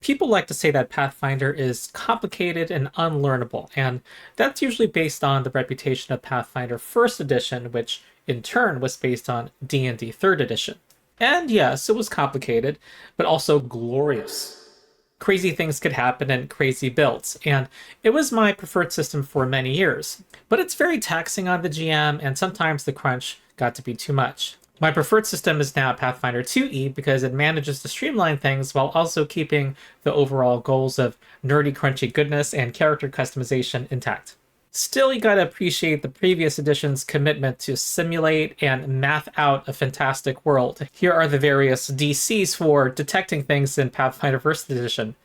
People like to say that Pathfinder is complicated and unlearnable, and that's usually based on the reputation of Pathfinder First Edition, which in turn was based on D&D Third Edition. And yes, it was complicated, but also glorious. Crazy things could happen in crazy builds, and it was my preferred system for many years. But it's very taxing on the GM, and sometimes the crunch got to be too much. My preferred system is now Pathfinder 2e because it manages to streamline things while also keeping the overall goals of nerdy crunchy goodness and character customization intact. Still, you gotta appreciate the previous edition's commitment to simulate and math out a fantastic world. Here are the various DCs for detecting things in Pathfinder First Edition.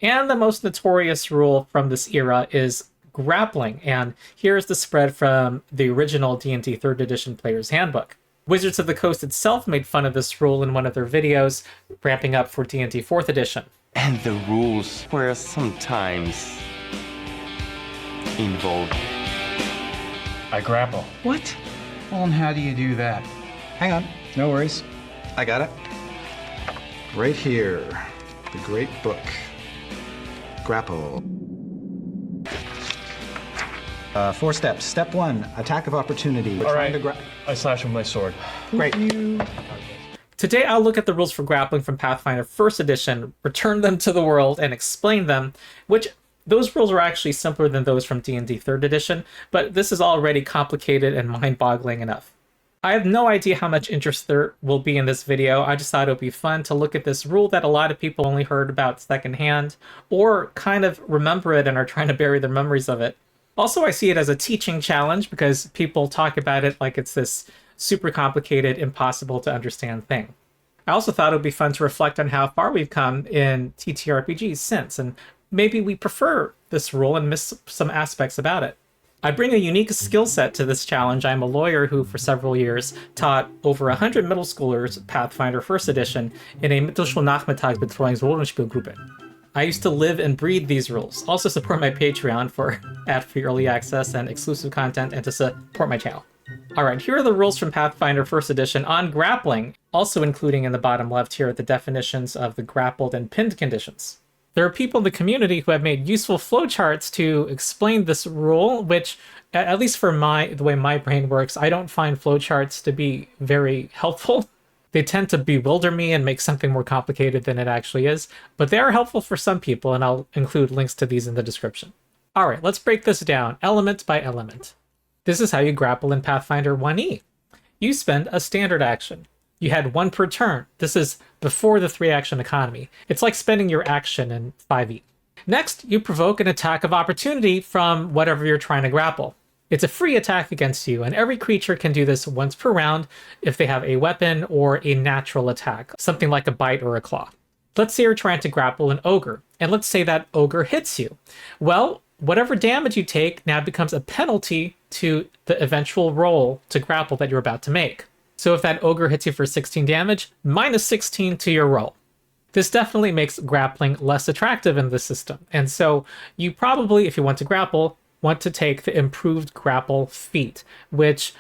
And the most notorious rule from this era is grappling, and here's the spread from the original D&D Third Edition Player's Handbook. Wizards of the Coast itself made fun of this rule in one of their videos, ramping up for D&D 4th Edition. And the rules were sometimes involved. I grapple. What? Well, and how do you do that? Hang on, no worries. I got it. Right here, the great book. Grapple. 4 steps. Step 1, attack of opportunity. All right, I slash with my sword. Great. Today I'll look at the rules for grappling from Pathfinder First Edition, return them to the world, and explain them, which those rules are actually simpler than those from D&D 3rd Edition, but this is already complicated and mind-boggling enough. I have no idea how much interest there will be in this video. I just thought it would be fun to look at this rule that a lot of people only heard about secondhand, or kind of remember it and are trying to bury their memories of it. Also, I see it as a teaching challenge because people talk about it like it's this super complicated, impossible to understand thing. I also thought it would be fun to reflect on how far we've come in TTRPGs since, and maybe we prefer this rule and miss some aspects about it. I bring a unique skill set to this challenge. I'm a lawyer who, for several years, taught over 100 middle schoolers Pathfinder First Edition in a Mittelschulnachmittagsbetreuungsrollenspielgruppe. I used to live and breathe these rules. Also support my Patreon for ad-free early access and exclusive content, and to support my channel. Alright, here are the rules from Pathfinder First Edition on grappling, also including in the bottom left here the definitions of the grappled and pinned conditions. There are people in the community who have made useful flowcharts to explain this rule, which, at least for the way my brain works, I don't find flowcharts to be very helpful. They tend to bewilder me and make something more complicated than it actually is, but they are helpful for some people, and I'll include links to these in the description. Alright, let's break this down, element by element. This is how you grapple in Pathfinder 1e. You spend a standard action. You had 1 per turn. This is before the 3-action economy. It's like spending your action in 5e. Next, you provoke an attack of opportunity from whatever you're trying to grapple. It's a free attack against you, and every creature can do this once per round if they have a weapon or a natural attack, something like a bite or a claw. Let's say you're trying to grapple an ogre, and let's say that ogre hits you. Well, whatever damage you take now becomes a penalty to the eventual roll to grapple that you're about to make. So if that ogre hits you for 16 damage, minus 16 to your roll. This definitely makes grappling less attractive in the system, and so you probably, if you want to grapple, want to take the improved grapple feat, which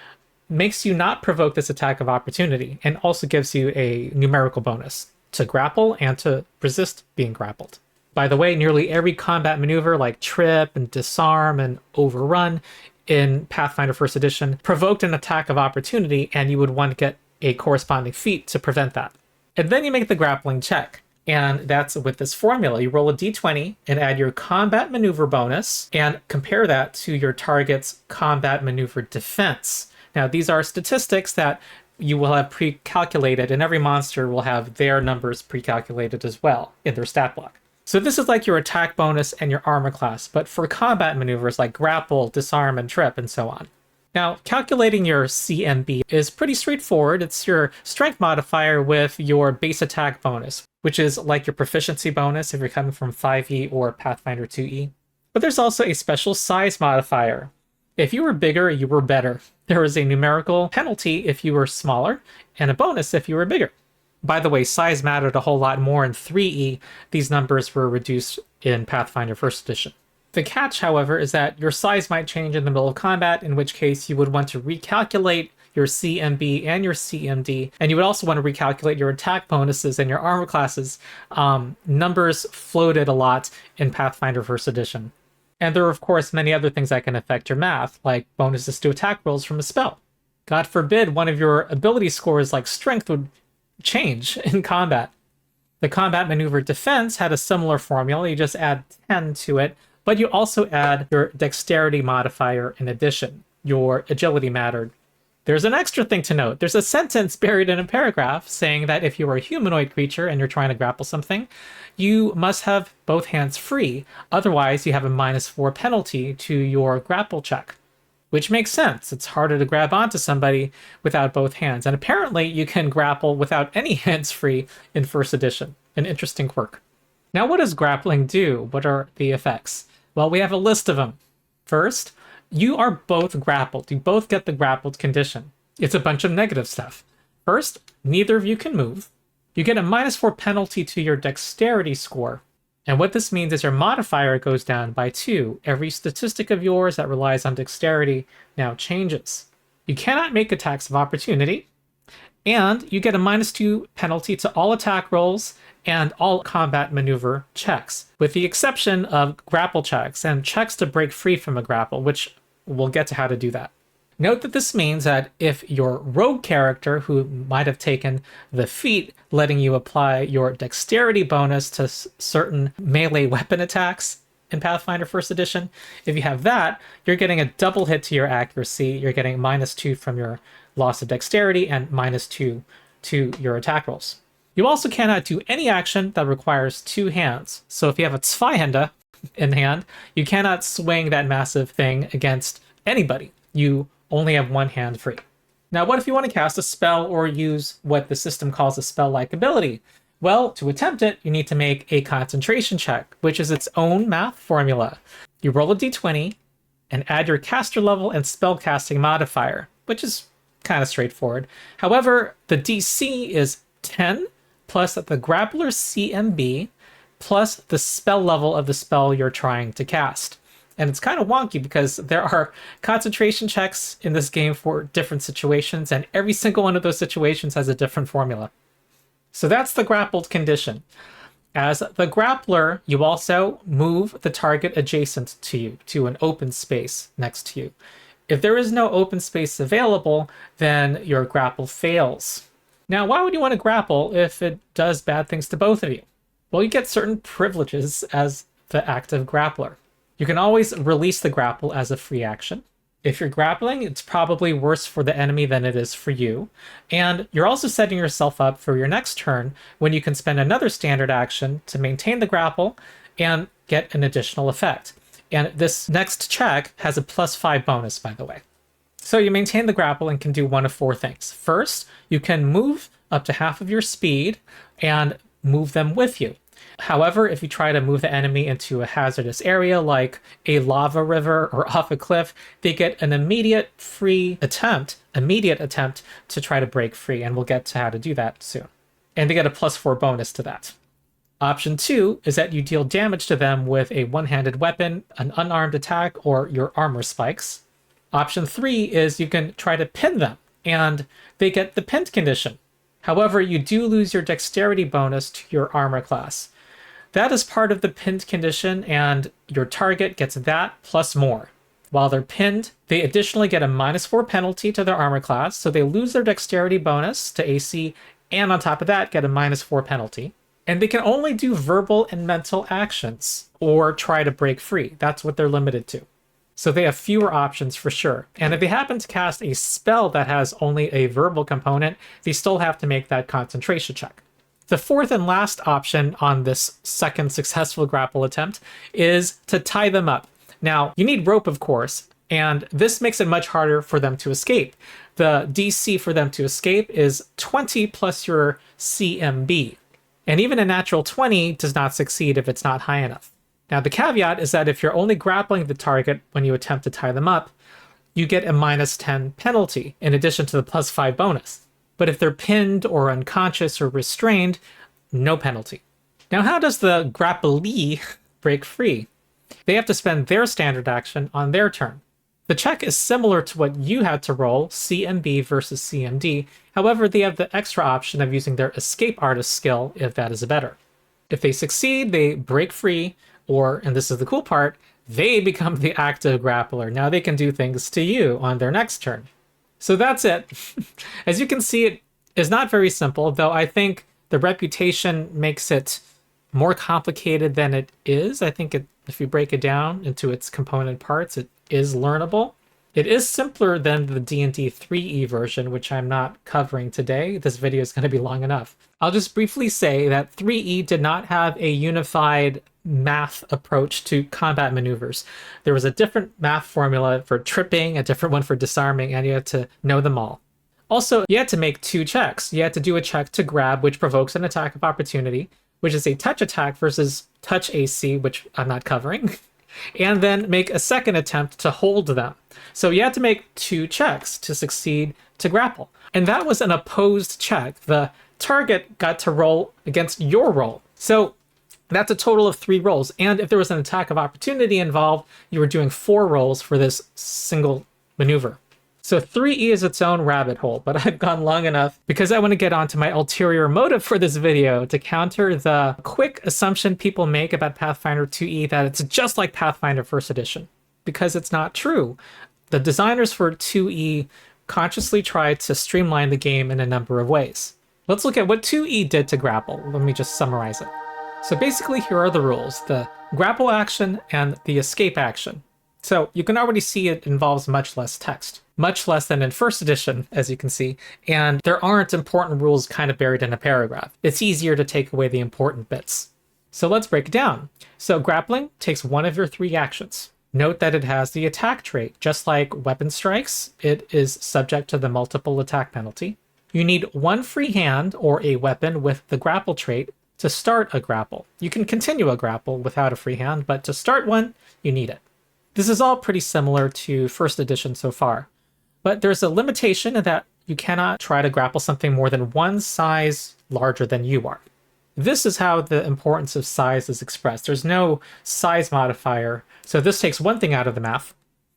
makes you not provoke this attack of opportunity, and also gives you a numerical bonus to grapple and to resist being grappled. By the way, nearly every combat maneuver like trip and disarm and overrun in Pathfinder First Edition provoked an attack of opportunity, and you would want to get a corresponding feat to prevent that. And then you make the grappling check. And that's with this formula. You roll a d20 and add your combat maneuver bonus and compare that to your target's combat maneuver defense. Now, these are statistics that you will have pre-calculated, and every monster will have their numbers pre-calculated as well in their stat block. So this is like your attack bonus and your armor class, but for combat maneuvers like grapple, disarm, and trip, and so on. Now, calculating your CMB is pretty straightforward. It's your strength modifier with your base attack bonus, which is like your proficiency bonus if you're coming from 5e or Pathfinder 2e. But there's also a special size modifier. If you were bigger, you were better. There is a numerical penalty if you were smaller, and a bonus if you were bigger. By the way, size mattered a whole lot more in 3e. These numbers were reduced in Pathfinder First Edition. The catch, however, is that your size might change in the middle of combat, in which case you would want to recalculate your CMB and your CMD, and you would also want to recalculate your attack bonuses and your armor classes. Numbers floated a lot in Pathfinder First Edition. And there are, of course, many other things that can affect your math, like bonuses to attack rolls from a spell. God forbid one of your ability scores like strength would change in combat. The combat maneuver defense had a similar formula. You just add 10 to it, but you also add your dexterity modifier in addition. Your agility mattered. There's an extra thing to note. There's a sentence buried in a paragraph saying that if you are a humanoid creature and you're trying to grapple something, you must have both hands free. Otherwise, you have a -4 penalty to your grapple check, which makes sense. It's harder to grab onto somebody without both hands. And apparently, you can grapple without any hands free in First Edition. An interesting quirk. Now, what does grappling do? What are the effects? Well, we have a list of them. First, you are both grappled. You both get the grappled condition. It's a bunch of negative stuff. First, neither of you can move. You get a -4 penalty to your dexterity score. And what this means is your modifier goes down by 2. Every statistic of yours that relies on dexterity now changes. You cannot make attacks of opportunity. And you get a -2 penalty to all attack rolls and all combat maneuver checks, with the exception of grapple checks and checks to break free from a grapple, which we'll get to how to do that. Note that this means that if your rogue character, who might have taken the feat letting you apply your dexterity bonus to certain melee weapon attacks in Pathfinder First Edition, if you have that, you're getting a double hit to your accuracy. You're getting -2 from your loss of dexterity and -2 to your attack rolls. You also cannot do any action that requires 2 hands. So if you have a Zweihände in hand, you cannot swing that massive thing against anybody. You only have 1 hand free. Now, what if you want to cast a spell or use what the system calls a spell-like ability? Well, to attempt it, you need to make a concentration check, which is its own math formula. You roll a d20 and add your caster level and spellcasting modifier, which is kind of straightforward. However, the DC is 10 plus the grappler's CMB plus the spell level of the spell you're trying to cast. And it's kind of wonky because there are concentration checks in this game for different situations, and every single one of those situations has a different formula. So that's the grappled condition. As the grappler, you also move the target adjacent to you to an open space next to you. If there is no open space available, then your grapple fails. Now, why would you want to grapple if it does bad things to both of you? Well, you get certain privileges as the active grappler. You can always release the grapple as a free action. If you're grappling, it's probably worse for the enemy than it is for you. And you're also setting yourself up for your next turn when you can spend another standard action to maintain the grapple and get an additional effect. And this next check has a +5 bonus, by the way. So you maintain the grapple and can do one of 4 things. First, you can move up to half of your speed and move them with you. However, if you try to move the enemy into a hazardous area like a lava river or off a cliff, they get an immediate attempt to try to break free, and we'll get to how to do that soon. And they get a +4 bonus to that. Option 2 is that you deal damage to them with a one-handed weapon, an unarmed attack, or your armor spikes. Option 3 is you can try to pin them, and they get the pinned condition. However, you do lose your dexterity bonus to your armor class. That is part of the pinned condition, and your target gets that plus more. While they're pinned, they additionally get a -4 penalty to their armor class, so they lose their dexterity bonus to AC, and on top of that, get a -4 penalty. And they can only do verbal and mental actions, or try to break free. That's what they're limited to. So they have fewer options for sure. And if they happen to cast a spell that has only a verbal component, they still have to make that concentration check. The fourth and last option on this second successful grapple attempt is to tie them up. Now, you need rope, of course, and this makes it much harder for them to escape. The DC for them to escape is 20 plus your CMB. And even a natural 20 does not succeed if it's not high enough. Now, the caveat is that if you're only grappling the target when you attempt to tie them up, you get a -10 penalty in addition to the +5 bonus. But if they're pinned or unconscious or restrained, no penalty. Now, how does the grapplee break free? They have to spend their standard action on their turn. The check is similar to what you had to roll, CMB versus CMD. However, they have the extra option of using their escape artist skill if that is better. If they succeed, they break free, or, and this is the cool part, they become the active grappler. Now they can do things to you on their next turn. So that's it. As you can see, it is not very simple, though I think the reputation makes it more complicated than it is. I think if you break it down into its component parts, it is learnable. It is simpler than the D&D 3e version, which I'm not covering today. This video is going to be long enough. I'll just briefly say that 3e did not have a unified math approach to combat maneuvers. There was a different math formula for tripping, a different one for disarming, and you had to know them all. Also, you had to make 2 checks. You had to do a check to grab, which provokes an attack of opportunity, which is a touch attack versus touch AC, which I'm not covering, and then make a second attempt to hold them. So you had to make 2 checks to succeed to grapple. And that was an opposed check. The target got to roll against your roll. So that's a total of 3 rolls. And if there was an attack of opportunity involved, you were doing 4 rolls for this single maneuver. So 3E is its own rabbit hole, but I've gone long enough because I want to get on to my ulterior motive for this video to counter the quick assumption people make about Pathfinder 2E that it's just like Pathfinder 1st Edition, because it's not true. The designers for 2E consciously tried to streamline the game in a number of ways. Let's look at what 2E did to grapple. Let me just summarize it. So basically, here are the rules: the grapple action and the escape action. So you can already see it involves much less text. Much less than in 1st edition, as you can see, and there aren't important rules kind of buried in a paragraph. It's easier to take away the important bits. So let's break it down. So grappling takes one of your 3 actions. Note that it has the attack trait. Just like weapon strikes, it is subject to the multiple attack penalty. You need 1 free hand or a weapon with the grapple trait to start a grapple. You can continue a grapple without a free hand, but to start one, you need it. This is all pretty similar to 1st edition so far. But there's a limitation in that you cannot try to grapple something more than 1 size larger than you are. This is how the importance of size is expressed. There's no size modifier, so this takes one thing out of the math.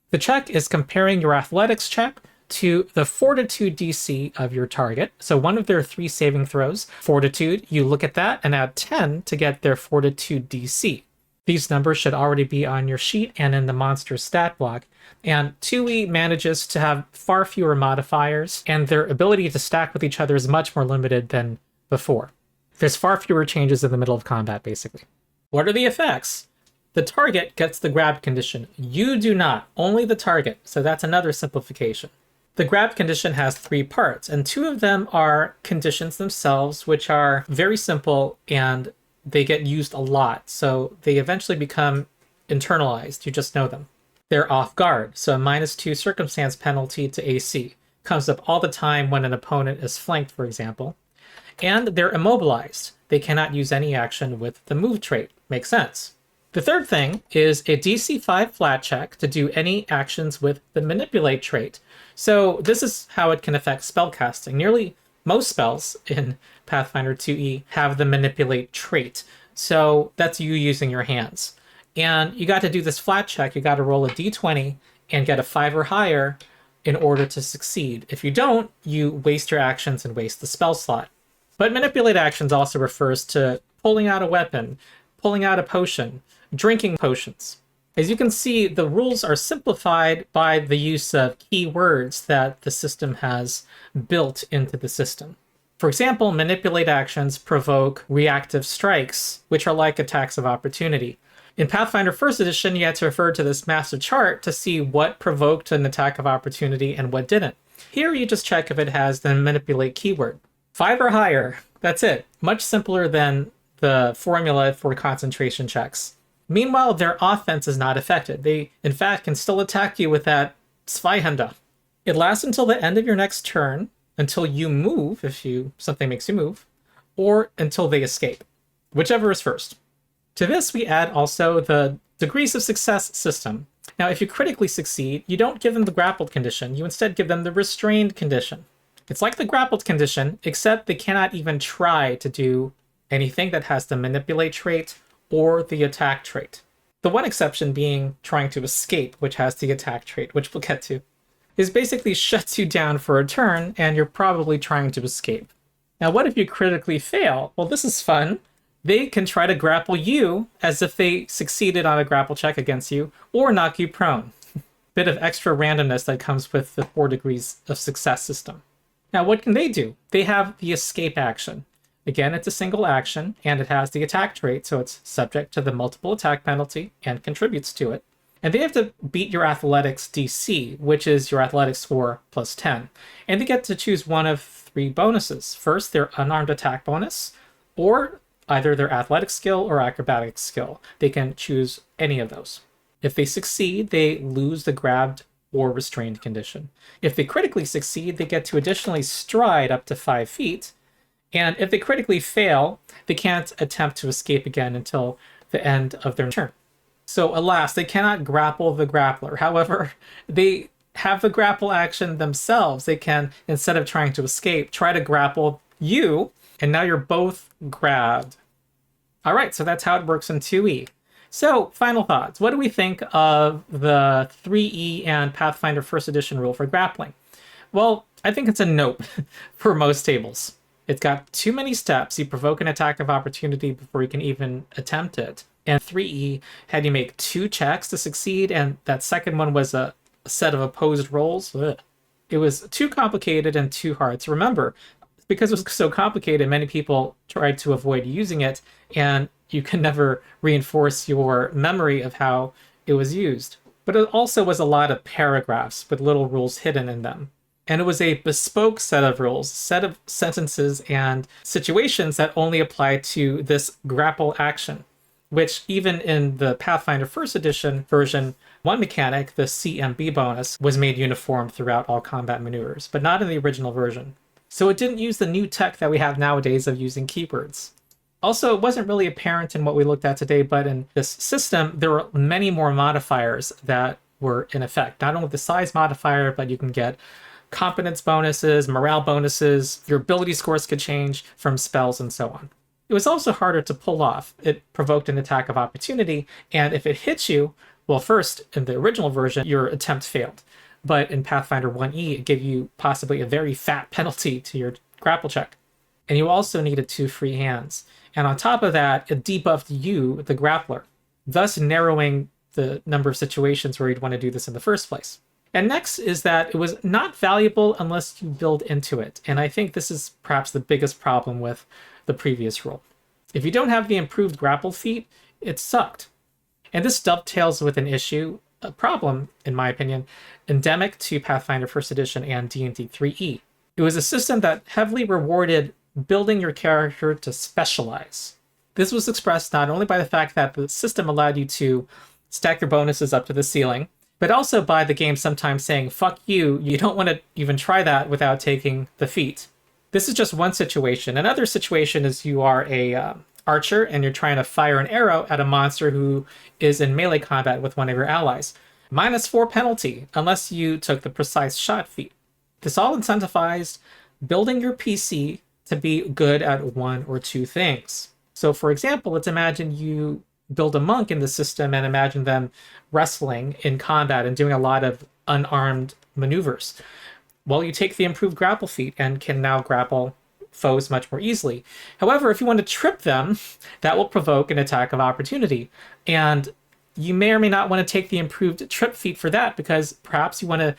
The check is comparing your athletics check to the fortitude DC of your target. So one of their 3 saving throws, fortitude, you look at that and add 10 to get their fortitude DC. These numbers should already be on your sheet and in the monster stat block. And 2E manages to have far fewer modifiers, and their ability to stack with each other is much more limited than before. There's far fewer changes in the middle of combat, basically. What are the effects? The target gets the grab condition. You do not, only the target, so that's another simplification. The grab condition has 3 parts, and 2 of them are conditions themselves, which are very simple and they get used a lot, so they eventually become internalized. You just know them. They're off guard, so a -2 circumstance penalty to AC. Comes up all the time when an opponent is flanked, for example. And they're immobilized. They cannot use any action with the move trait. Makes sense. The third thing is a DC 5 flat check to do any actions with the manipulate trait. So this is how it can affect spellcasting. Nearly most spells in Pathfinder 2E have the manipulate trait. So that's you using your hands. And you got to do this flat check. You got to roll a d20 and get a 5 or higher in order to succeed. If you don't, you waste your actions and waste the spell slot. But manipulate actions also refers to pulling out a weapon, pulling out a potion, drinking potions. As you can see, the rules are simplified by the use of keywords that the system has built into the system. For example, manipulate actions provoke reactive strikes, which are like attacks of opportunity. In Pathfinder 1st Edition, you had to refer to this massive chart to see what provoked an attack of opportunity and what didn't. Here, you just check if it has the manipulate keyword. 5 or higher, that's it. Much simpler than the formula for concentration checks. Meanwhile, their offense is not affected. They, in fact, can still attack you with that Zweihänder. It lasts until the end of your next turn, until you move, if something makes you move, or until they escape, whichever is first. To this, we add also the degrees of success system. Now, if you critically succeed, you don't give them the grappled condition. You instead give them the restrained condition. It's like the grappled condition, except they cannot even try to do anything that has the manipulate trait or the attack trait. The one exception being trying to escape, which has the attack trait, which we'll get to. This basically shuts you down for a turn, and you're probably trying to escape. Now, what if you critically fail? Well, this is fun. They can try to grapple you as if they succeeded on a grapple check against you, or knock you prone. Bit of extra randomness that comes with the 4 degrees of success system. Now, what can they do? They have the escape action. Again, it's a single action, and it has the attack trait, so it's subject to the multiple attack penalty and contributes to it. And they have to beat your athletics DC, which is your athletics score plus 10. And they get to choose one of 3 bonuses. First, their unarmed attack bonus, or either their athletic skill or acrobatic skill. They can choose any of those. If they succeed, they lose the grabbed or restrained condition. If they critically succeed, they get to additionally stride up to 5 feet. And if they critically fail, they can't attempt to escape again until the end of their turn. So alas, they cannot grapple the grappler. However, they have the grapple action themselves. They can, instead of trying to escape, try to grapple you, and now you're both grabbed. All right, so that's how it works in 2E. So, final thoughts. What do we think of the 3E and Pathfinder 1st Edition rule for grappling? Well, I think it's a nope for most tables. It's got too many steps. You provoke an attack of opportunity before you can even attempt it. And 3E had you make 2 checks to succeed, and that second one was a set of opposed rolls. Ugh. It was too complicated and too hard to remember. Because it was so complicated, many people tried to avoid using it, and you can never reinforce your memory of how it was used. But it also was a lot of paragraphs with little rules hidden in them. And it was a bespoke set of rules, set of sentences and situations that only applied to this grapple action, which even in the Pathfinder 1st Edition version, one mechanic, the CMB bonus, was made uniform throughout all combat maneuvers, but not in the original version. So it didn't use the new tech that we have nowadays of using keywords. Also, it wasn't really apparent in what we looked at today, but in this system, there were many more modifiers that were in effect. Not only the size modifier, but you can get competence bonuses, morale bonuses, your ability scores could change from spells and so on. It was also harder to pull off. It provoked an attack of opportunity, and if it hits you, well, first, in the original version, your attempt failed. But in Pathfinder 1E, it gave you possibly a very fat penalty to your grapple check. And you also needed 2 free hands. And on top of that, it debuffed you, the grappler, thus narrowing the number of situations where you'd want to do this in the first place. And next is that it was not valuable unless you build into it. And I think this is perhaps the biggest problem with the previous rule. If you don't have the improved grapple feat, it sucked. And this dovetails with an issue, a problem, in my opinion, endemic to Pathfinder 1st Edition and D&D 3E. It was a system that heavily rewarded building your character to specialize. This was expressed not only by the fact that the system allowed you to stack your bonuses up to the ceiling, but also by the game sometimes saying, fuck you, you don't want to even try that without taking the feat. This is just one situation. Another situation is you are a archer and you're trying to fire an arrow at a monster who is in melee combat with one of your allies. -4 penalty unless you took the precise shot feat. This all incentivized building your PC to be good at 1 or 2 things. So for example, let's imagine you build a monk in the system and imagine them wrestling in combat and doing a lot of unarmed maneuvers. Well, you take the improved grapple feat and can now grapple foes much more easily. However, if you want to trip them, that will provoke an attack of opportunity. And you may or may not want to take the improved trip feat for that, because perhaps you want to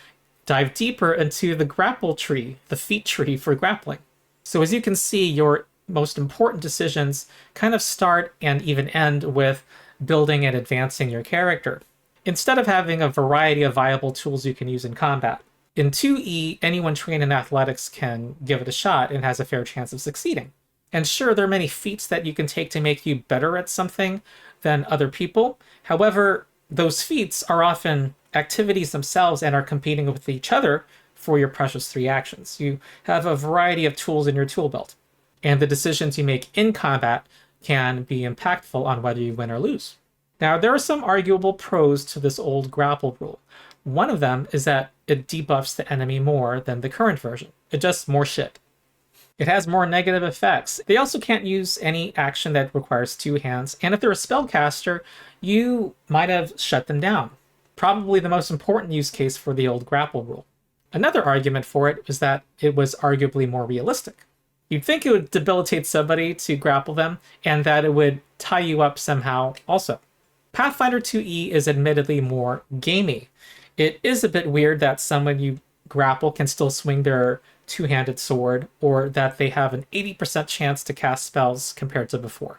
dive deeper into the grapple tree, the feat tree for grappling. So as you can see, your most important decisions kind of start and even end with building and advancing your character, instead of having a variety of viable tools you can use in combat. In 2E, anyone trained in athletics can give it a shot and has a fair chance of succeeding. And sure, there are many feats that you can take to make you better at something than other people. However, those feats are often activities themselves and are competing with each other for your precious 3 actions. You have a variety of tools in your tool belt, and the decisions you make in combat can be impactful on whether you win or lose. Now, there are some arguable pros to this old grapple rule. One of them is that it debuffs the enemy more than the current version. It does more shit. It has more negative effects. They also can't use any action that requires 2 hands, and if they're a spellcaster, you might have shut them down. Probably the most important use case for the old grapple rule. Another argument for it was that it was arguably more realistic. You'd think it would debilitate somebody to grapple them, and that it would tie you up somehow also. Pathfinder 2e is admittedly more gamey. It is a bit weird that someone you grapple can still swing their 2-handed sword, or that they have an 80% chance to cast spells compared to before.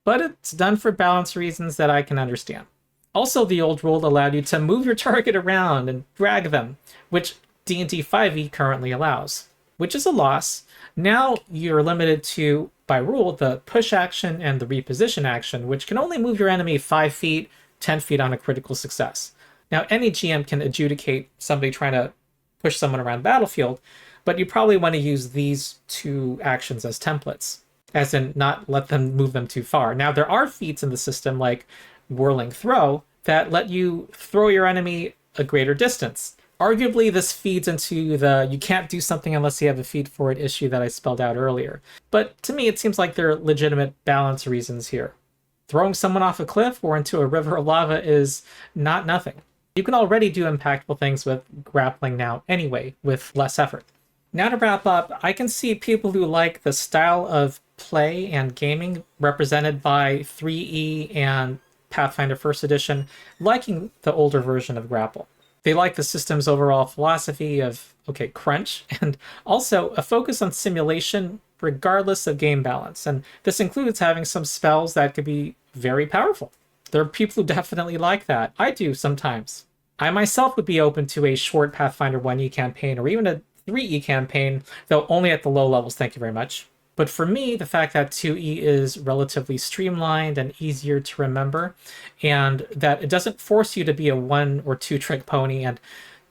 But it's done for balance reasons that I can understand. Also, the old rule allowed you to move your target around and drag them, which D&D 5e currently allows, which is a loss. Now you're limited to, by rule, the push action and the reposition action, which can only move your enemy 5 feet, 10 feet on a critical success. Now, any GM can adjudicate somebody trying to push someone around the battlefield, but you probably want to use these 2 actions as templates, as in not let them move them too far. Now, there are feats in the system like Whirling Throw that let you throw your enemy a greater distance. Arguably, this feeds into the you can't do something unless you have a feat for it issue that I spelled out earlier. But to me, it seems like there are legitimate balance reasons here. Throwing someone off a cliff or into a river of lava is not nothing. You can already do impactful things with grappling now anyway, with less effort. Now to wrap up, I can see people who like the style of play and gaming represented by 3E and Pathfinder 1st Edition liking the older version of Grapple. They like the system's overall philosophy of, crunch, and also a focus on simulation regardless of game balance. And this includes having some spells that could be very powerful. There are people who definitely like that. I do sometimes. I myself would be open to a short Pathfinder 1E campaign or even a 3E campaign, though only at the low levels, thank you very much. But for me, the fact that 2E is relatively streamlined and easier to remember, and that it doesn't force you to be a 1 or 2 trick pony, and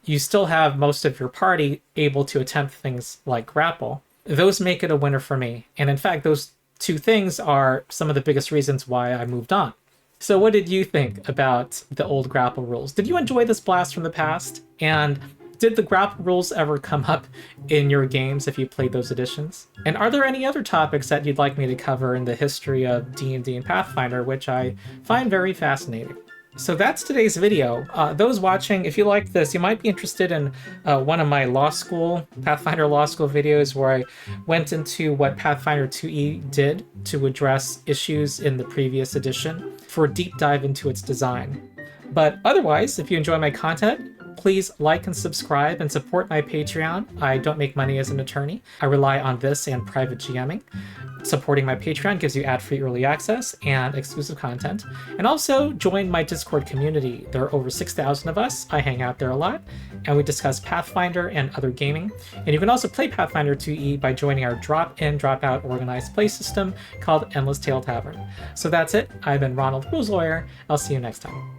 you still have most of your party able to attempt things like grapple, those make it a winner for me. And in fact, those 2 things are some of the biggest reasons why I moved on. So what did you think about the old grapple rules? Did you enjoy this blast from the past? And did the grapple rules ever come up in your games if you played those editions? And are there any other topics that you'd like me to cover in the history of D&D and Pathfinder, which I find very fascinating? So that's today's video. Those watching, if you like this, you might be interested in one of my Pathfinder Law School videos where I went into what Pathfinder 2e did to address issues in the previous edition for a deep dive into its design. But otherwise, if you enjoy my content, please like and subscribe and support my Patreon. I don't make money as an attorney. I rely on this and private GMing. Supporting my Patreon gives you ad-free early access and exclusive content. And also join my Discord community. There are over 6,000 of us. I hang out there a lot, and we discuss Pathfinder and other gaming. And you can also play Pathfinder 2e by joining our drop-in, drop-out organized play system called Endless Tale Tavern. So that's it. I've been Ronald, Rules Lawyer. I'll see you next time.